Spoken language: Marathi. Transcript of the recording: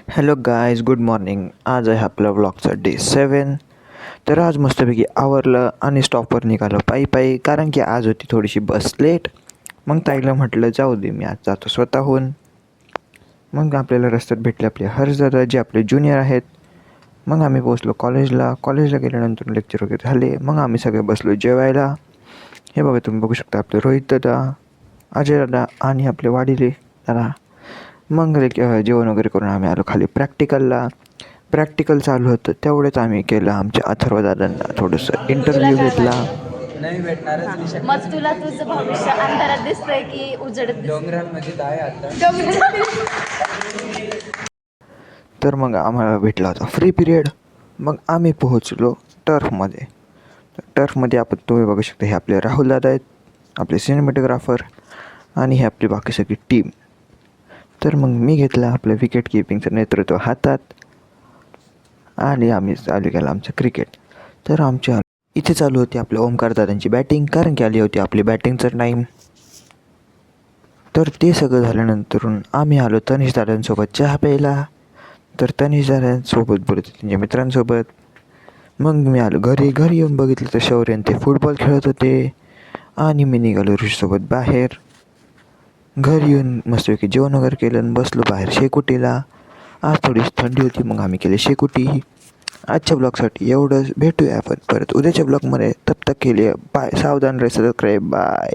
Hello guys, good morning. आज आहे आपला व्लॉगचा डे 7. तर आज मस्तपैकी आवरलं आणि स्टॉपवर निघालो पायी कारण की आज होती थोडीशी बस लेट. मग ताईला म्हटलं जाऊ दे, मी आज जातो स्वतःहून. मग आपल्याला रस्त्यात भेटले आपले हर्षदादा, जे आपले ज्युनियर आहेत. मग आम्ही पोहोचलो कॉलेजला गेल्यानंतर लेक्चर वगैरे झाले. मग आम्ही सगळे बसलो जेवायला. हे बघा, तुम्ही बघू शकता आपले रोहित दादा, अजय दादा आणि आपले वाडिले दादा. मग जेवण वगैरे करून आम्ही आलो खाली प्रॅक्टिकलला. प्रॅक्टिकल चालू होतं तेवढेच आम्ही केलं आमच्या अथर्व दादांना थोडंसं इंटरव्ह्यू घेतला. नाही भेटणारच नाही शकत. मग तुला तुझं भविष्य अंधारात दिसतंय की उजडत दिसतंय? डोंगरांमध्ये आहे आता. तर मग आम्हाला भेटला होता फ्री पिरियड. मग आम्ही पोहोचलो टर्फमध्ये. टर्फमध्ये आपण तुम्ही बघू शकता, हे आपले राहुल दादा आहेत, आपले सिनेमॅटोग्राफर, आणि हे आपली बाकी सगळी टीम. तर मग मी घेतलं आपलं विकेट किपिंगचं नेतृत्व हातात आणि आम्ही चालू केलं आमचं क्रिकेट. तर आमच्या इथे चालू होती आपल्या ओमकार दादांची बॅटिंग, कारण की आली होती आपली बॅटिंगचं टाईम. तर ते सगळं झाल्यानंतरून आम्ही आलो तनिष दादांसोबत चहा प्यायला. तर तनिष दादांसोबत बोलत होते त्यांच्या मित्रांसोबत. मग मी आलो घरी येऊन बघितलं तर शौर्यन ते फुटबॉल खेळत होते आणि मी निघालो ऋषीसोबत बाहेर. घरी येऊन मस्तपैकी जेवण वगैरे केलं आणि बसलो बाहेर शेकोटीला. आज थोडीशी थंडी होती, मग आम्ही केली शेकोटी. आजच्या ब्लॉगसाठी एवढंच. भेटूया आपण परत उद्याच्या ब्लॉगमध्ये. तब तक के लिए बाय. सावधान रहा, सबस्क्राइब. बाय.